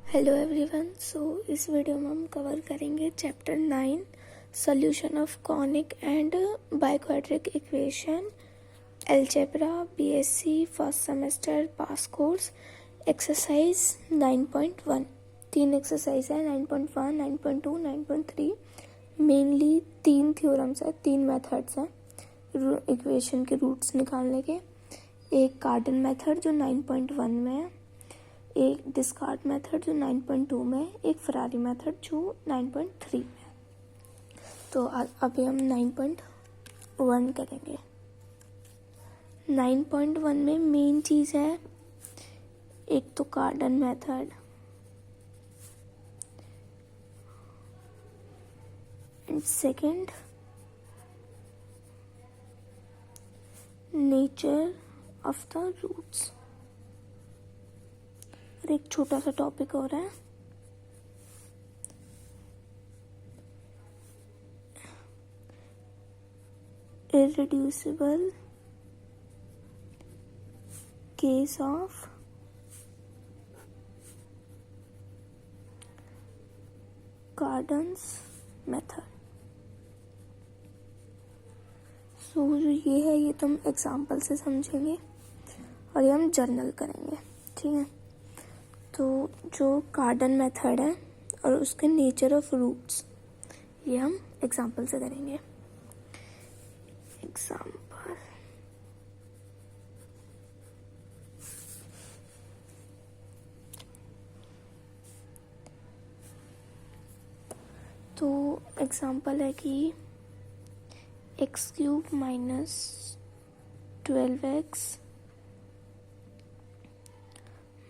Hello everyone. इस video में हम कवर करेंगे chapter 9 solution of conic and biquadratic equation algebra BSc first semester pass course exercise 9.1। 3 exercise है 9.1, 9.2, 9.3। Mainly 3 theorems है, 3 methods हैं equation के रूट्स निकालने के। एक कार्डन मेथड जो 9.1 में है, एक डिस्कार्ट मेथड जो 9.2 में, एक फरारी मेथड जो 9.3 में है। तो अभी हम 9.1 करेंगे। 9.1 में मेन चीज़ है एक तो Cardan method and second nature of the roots. और एक छोटा सा टॉपिक हो रहा है irreducible case of Cardan's method. जो ये है ये तो हम एग्जाम्पल से समझेंगे और ये हम जर्नल करेंगे, ठीक है। तो जो कार्डन मेथड है और उसके नेचर ऑफ रूट्स ये हम एग्जाम्पल से करेंगे। एग्जाम्पल तो एग्जाम्पल है कि x³ माइनस 12x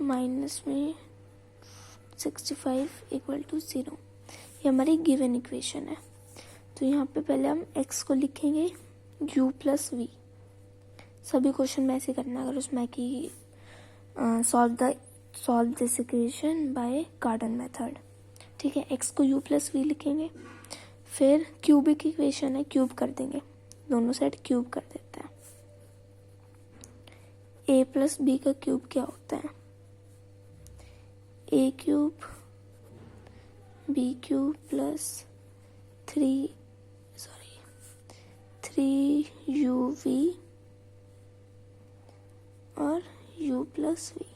माइनस में 65 इक्वल टू 0। ये हमारी गिवन इक्वेशन है। तो यहाँ पे पहले हम x को लिखेंगे u प्लस वी। सभी क्वेश्चन में ऐसे करना अगर उसमें कि सॉल्व दिस इक्वेशन बाय कार्डन मेथड, ठीक है। x को u प्लस वी लिखेंगे, फिर क्यूबिक इक्वेशन है, क्यूब कर देंगे, दोनों साइड क्यूब कर देते हैं। a प्लस बी का क्यूब क्या होता है? a cube b cube plus 3uv और u प्लस वी।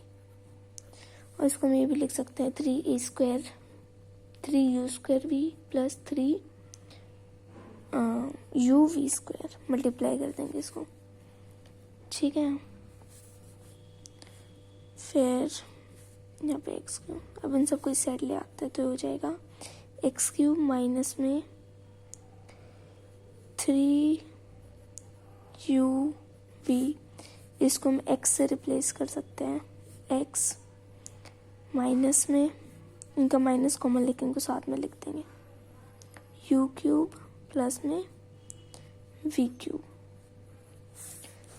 और इसको हम ये भी लिख सकते हैं 3u square v plus 3uv square. Multiply कर देंगे इसको, ठीक है। फिर यहाँ पे x³, अब इन सबको इस साइड ले आते हैं तो हो जाएगा x³ माइनस में 3uv। इसको हम x से रिप्लेस कर सकते हैं, x माइनस में इनका माइनस कॉमन लेके इनको साथ में लिख देंगे u³ प्लस में v³,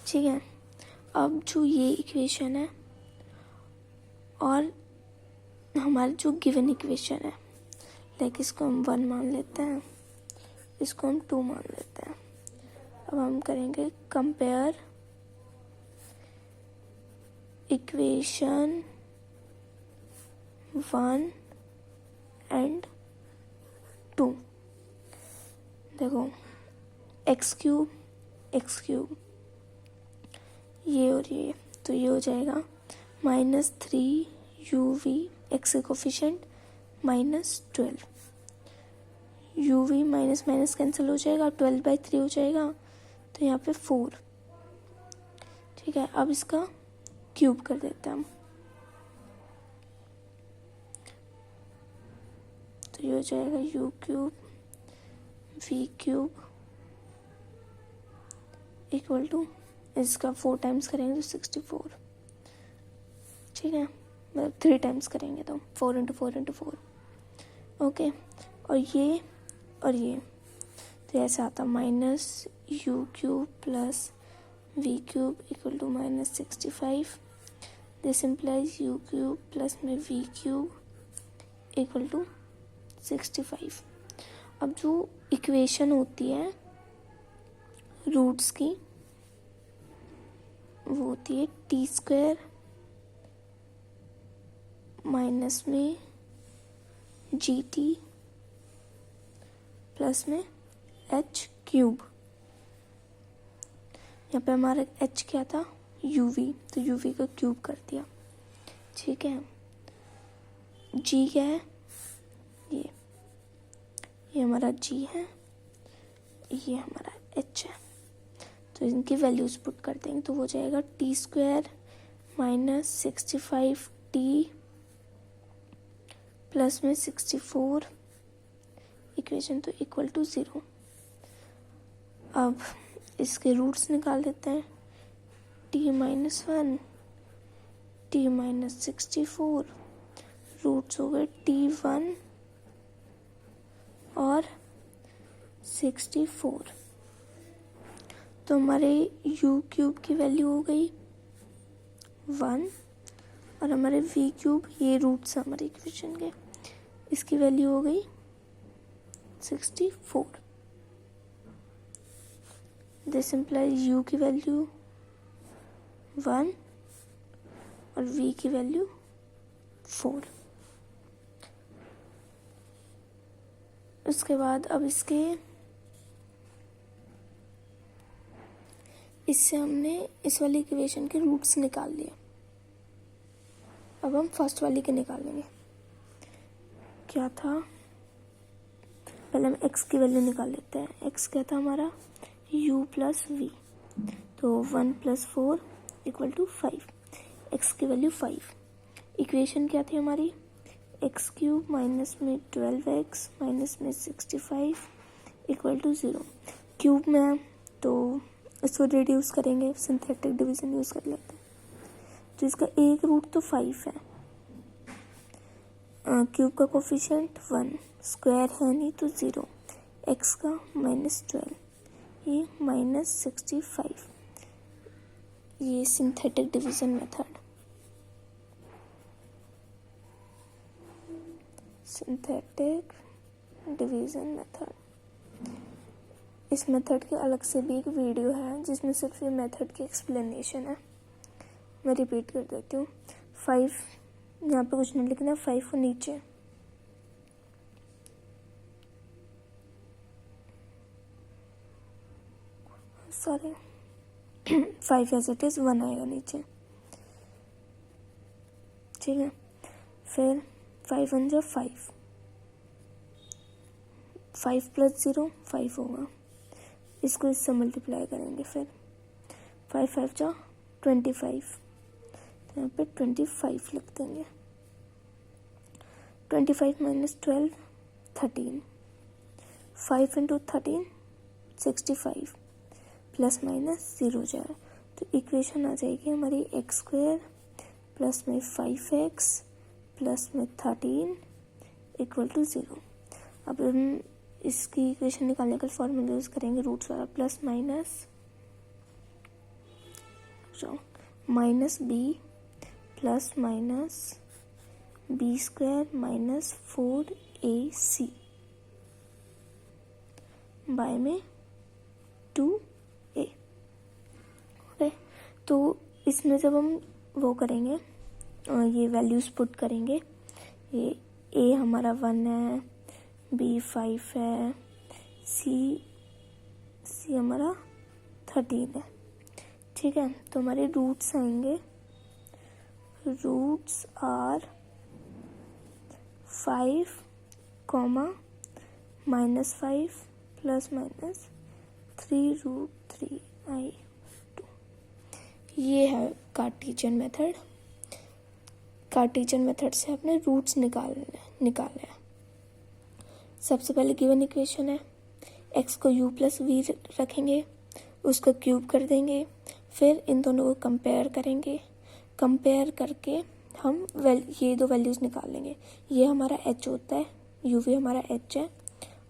ठीक है। अब जो ये इक्वेशन है और हमारी जो गिवन इक्वेशन है, लाइक इसको हम 1 मान लेते हैं, इसको हम 2 मान लेते हैं। अब हम करेंगे कंपेयर इक्वेशन 1 एंड 2। देखो x³ ये और ये, तो ये हो जाएगा माइनस 3uv, x का coefficient minus 12, uv minus minus cancel हो जाएगा, 12/3 हो जाएगा, तो यहाँ पे 4, ठीक है। अब इसका क्यूब कर देते हैं हम, तो ये हो जाएगा u³ v³ इक्वल टू, इसका 4 टाइम्स करेंगे तो 64, ठीक है। मतलब 3 टाइम्स करेंगे तो 4 × 4 × 4, ओके। और ये तो ऐसा आता minus u³ plus v³ equal to minus 65। This implies u³ plus में v³ इक्वल टू 65। अब जो इक्वेशन होती है रूट्स की वो होती है t² माइनस में जी टी प्लस में एच क्यूब। यहाँ पे हमारा एच क्या था, यूवी, तो यूवी का क्यूब कर दिया। ठीक है, जी क्या है, ये हमारा जी है, ये हमारा एच है। तो इनकी वैल्यूज पुट कर देंगे तो हो जाएगा T square minus 65 T plus में 64 इक्वेशन तो इक्वल टू 0। अब इसके रूट्स निकाल देते हैं। T minus 1 t minus 64, roots हो गए T1 और 64। तो हमारे u क्यूब की वैल्यू हो गई 1 और हमारे v क्यूब, ये रूट्स हमारे इक्वेशन के, इसकी वैल्यू हो गई 64। दिस इम्प्लाइज u की वैल्यू 1 और v की वैल्यू 4। उसके बाद अब इससे हमने इस वाली इक्वेशन के रूट्स निकाल लिए। अब हम फर्स्ट वाली के निकालेंगे। क्या था, पहले हम x की वैल्यू निकाल लेते हैं। x क्या था हमारा, u प्लस v, तो 1 प्लस 4 इक्वल टू 5, x की वैल्यू 5। इक्वेशन क्या थी हमारी, एक्स क्यूब माइनस में 12x माइनस में 65 इक्वल टू 0। क्यूब में है तो इसको रिड्यूस करेंगे, सिंथेटिक डिवीजन यूज़ कर लेते हैं। तो इसका एक रूट तो 5 है, क्यूब का कोफिशिएंट 1, स्क्वायर है नहीं तो 0, एक्स का माइनस 12, ये माइनस 65, ये synthetic division method. Synthetic division method, इस मेथड के अलग से भी एक वीडियो है जिसमें सिर्फ ये मेथड की एक्सप्लेनेशन है। मैं रिपीट कर देती हूँ। 5 यहाँ पे कुछ नहीं लिखना, 5 को नीचे, सॉरी 5 एज इट इज, 1 आएगा नीचे। ठीक है, फिर 5 1 जा 5, 5 प्लस 0 5 होगा, इसको इससे मल्टीप्लाई करेंगे। फिर 5 5 जा 25, तो यहाँ पे 25 लिख देंगे। 25 माइनस 12 13, 5 इंटू 13 65, प्लस माइनस 0 जाए तो इक्वेशन आ जाएगी हमारी एक्स स्क्वायर प्लस में 5x प्लस में 13 इक्वल टू 0। अब हम इसकी इक्वेशन निकालने का फॉर्मूला यूज़ करेंगे रूट्स वाला, plus minus b plus minus b square minus 4ac by में 2a। ओके, तो इसमें जब हम वो करेंगे, ये वैल्यूज पुट करेंगे, ये a हमारा 1 है, b 5 है, c हमारा 13 है। ठीक है, तो हमारे रूट्स आएंगे, roots are 5, -5 plus minus 3√3i²। ये है कार्टेशियन मेथड। कार्टेशियन मेथड से अपने रूट्स निकालने हैं। सबसे पहले गिवन इक्वेशन है, x को u प्लस वी रखेंगे, उसको क्यूब कर देंगे, फिर इन दोनों को कंपेयर करेंगे, कंपेयर करके हम ये दो वैल्यूज़ निकाल लेंगे। ये हमारा h होता है, u भी हमारा h है,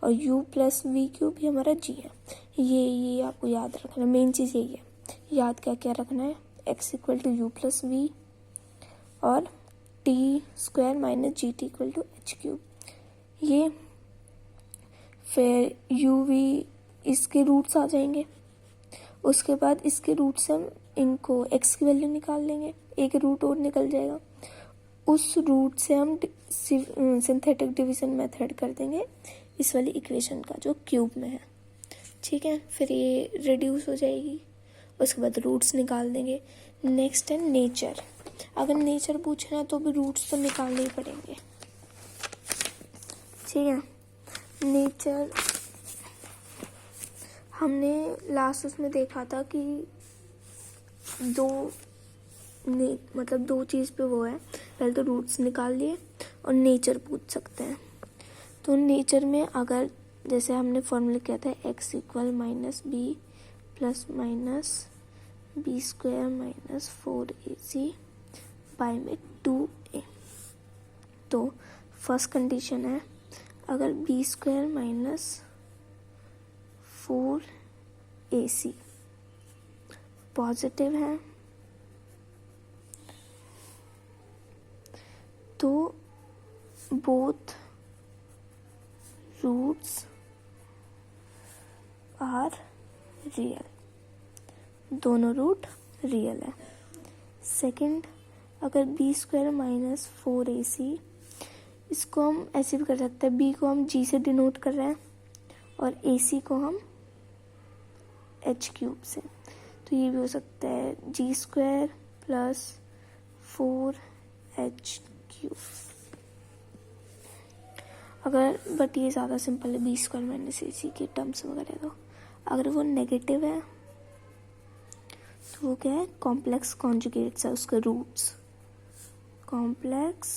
और u प्लस वी क्यूब भी हमारा g है। ये आपको याद रखना, मेन चीज़ यही है, याद क्या रखना है, x equal to u plus v और t square minus g t equal to h cube. ये फिर यू वी इसके रूट्स आ जाएंगे, उसके बाद इसके रूट से हम इनको x की वैल्यू निकाल लेंगे, एक रूट और निकल जाएगा, उस रूट से हम सिंथेटिक डिवीजन मेथड कर देंगे इस वाली इक्वेशन का जो क्यूब में है, ठीक है। फिर ये रिड्यूस हो जाएगी, उसके बाद रूट्स निकाल देंगे। नेक्स्ट है नेचर। अगर नेचर पूछे ना तो भी रूट्स तो निकालने ही पड़ेंगे, ठीक है। नेचर हमने लास्ट उसमें देखा था कि मतलब दो चीज़ पे वो है, पहले तो रूट्स निकाल लिए और नेचर पूछ सकते हैं। तो नेचर में अगर जैसे हमने फॉर्मूला किया था x equal minus b plus minus b square minus 4ac by में 2a, तो फर्स्ट कंडीशन है अगर b square minus 4ac positive है तो बोथ रूट्स आर रियल, दोनों रूट रियल है। सेकंड, अगर बी स्क्वायर माइनस 4ac, इसको हम ऐसे भी कर सकते हैं, b को हम g से डिनोट कर रहे हैं और ac को हम h क्यूब से, तो ये भी हो सकता है g square plus 4h cube. अगर बट ये ज़्यादा सिंपल है, बी स्क्वायर माइनस ac के टर्म्स वगैरह। तो अगर वो नेगेटिव है तो वो क्या है, कॉम्प्लेक्स कॉन्जुगेट्स है उसके रूट्स, कॉम्प्लेक्स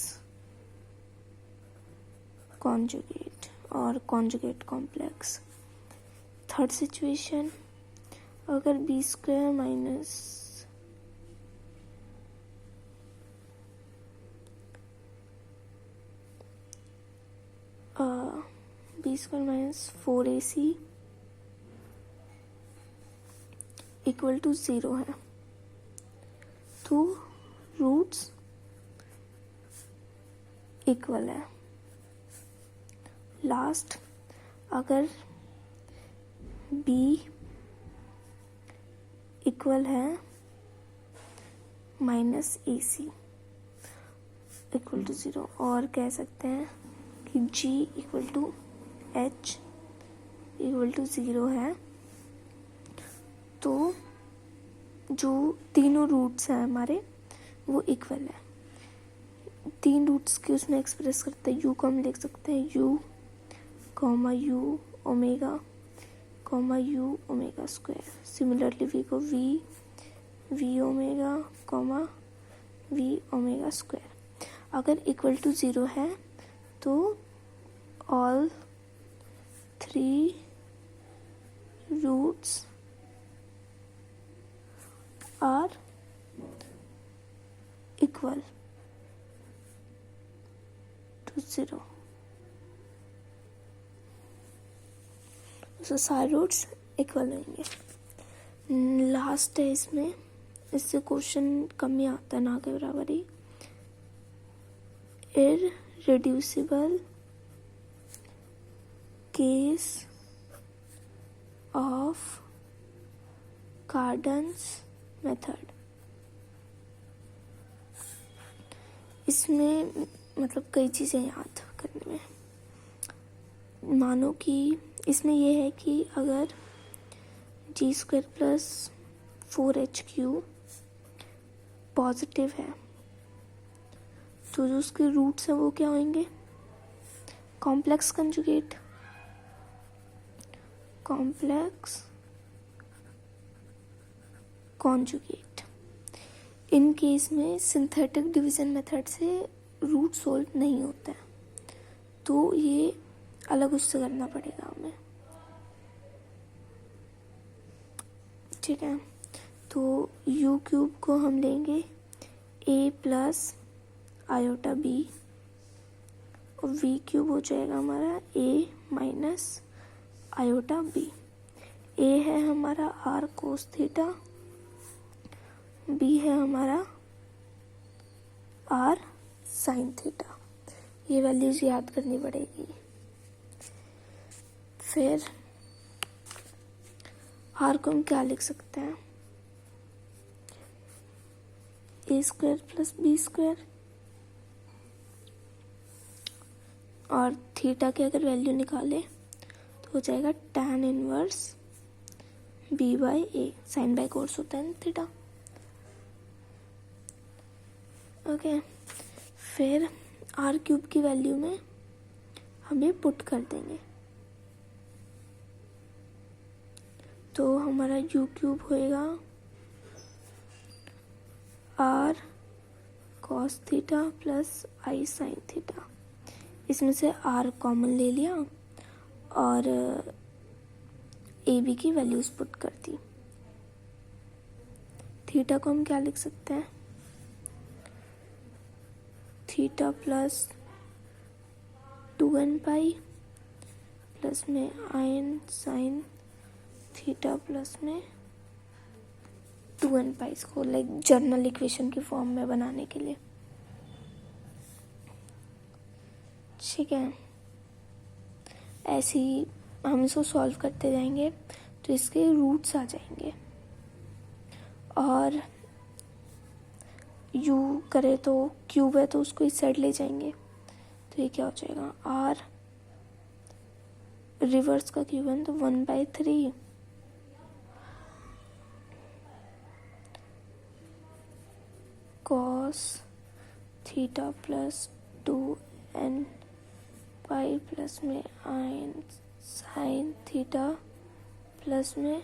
कॉन्जुगेट और कॉन्जुगेट कॉम्प्लेक्स। थर्ड सिचुएशन, अगर b square minus b square minus 4ac equal to 0 है तो रूट्स इक्वल है। लास्ट, अगर b इक्वल है माइनस ac इक्वल टू 0, और कह सकते हैं कि g equal to h equal to 0 है, तो जो तीनों रूट्स हैं हमारे वो इक्वल है। तीन रूट्स के उसमें एक्सप्रेस करते हैं, u को हम लिख सकते हैं u comma u omega comma u omega square. Similarly v को v omega comma v omega square. अगर इक्वल टू 0 है तो all 3 roots are equal to 0, तो सारे रूट्स इक्वल होंगे। लास्ट है इसमें, इससे क्वेश्चन कम ही आता है, ना के बराबर ही। इररेड्यूसिबल केस ऑफ कार्डन्स मेथड। इसमें मतलब कई चीज़ें याद करने में, मानो कि इसमें यह है कि अगर g square plus 4h cube positive है तो जो उसके रूट्स हैं वो क्या होंगे, complex conjugate, complex conjugate. In case में सिंथेटिक डिवीजन मेथड से रूट सोल्व नहीं होता है, तो ये अलग उससे करना पड़ेगा हमें, ठीक है। तो u क्यूब को हम लेंगे a प्लस आयोटा b और v क्यूब हो जाएगा हमारा a minus iota b। a है हमारा r कोस थीटा, b है हमारा r साइन थीटा। ये वैल्यूज याद करनी पड़ेगी। फिर r को हम क्या लिख सकते हैं, a square plus b square और थीटा की अगर वैल्यू निकाले तो हो जाएगा tan inverse b by a, sine by cos होता है ना थीटा। ओके, फिर आर क्यूब की वैल्यू में हम ये पुट कर देंगे तो हमारा यू क्यूब होएगा r cos theta plus i sine theta. इसमें से आर कॉमन ले लिया और ए बी की वैल्यूज पुट कर दी। थीटा को हम क्या लिख सकते हैं, theta plus 2n pi plus में आयन साइन थीटा प्लस में 2n पाई, इसको लाइक जर्नल इक्वेशन की फॉर्म में बनाने के लिए। ठीक है, ऐसे ही हम इसको सॉल्व करते जाएंगे तो इसके रूट्स आ जाएंगे और u करे तो क्यूब है तो उसको इस साइड ले जाएंगे तो ये क्या हो जाएगा, r रिवर्स का क्यूब है तो 1/3 cos theta plus 2n pi plus में आयन साइन थीटा प्लस में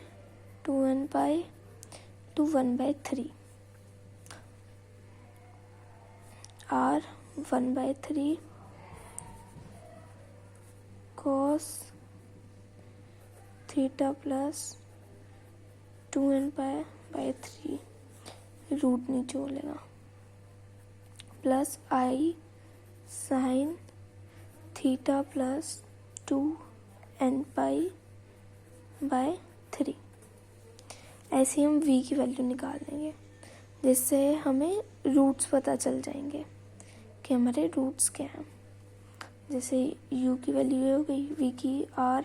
2n pi to 1/3 r 1/3 cos theta plus 2n pi by 3 root नीचे बोलेगा plus i sine theta plus 2n pi by 3। ऐसे हम v की वैल्यू निकाल लेंगे जिससे हमें रूट्स पता चल जाएंगे कि हमारे रूट्स क्या हैं। जैसे u की वैल्यू हो गई v की r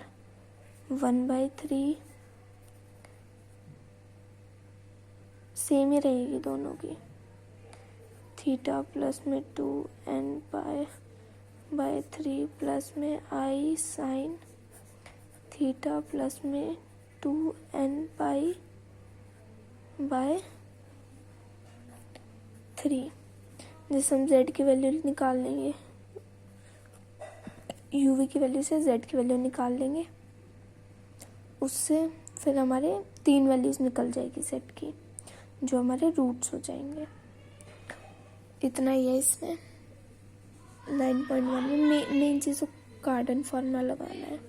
1/3 सेम ही रहेगी दोनों की, थीटा प्लस में 2n पाई बाई 3 प्लस में आई साइन थीटा प्लस में 2n पाई बाय 3। जिससे हम z की वैल्यू निकाल लेंगे, uv की वैल्यू से z की वैल्यू निकाल लेंगे, उससे फिर हमारे 3 वैल्यूज निकल जाएगी z की जो हमारे रूट्स हो जाएंगे। इतना ही है इसमें 9.1 में मेन चीज़ को कार्डन फॉर्मूला लगाना है।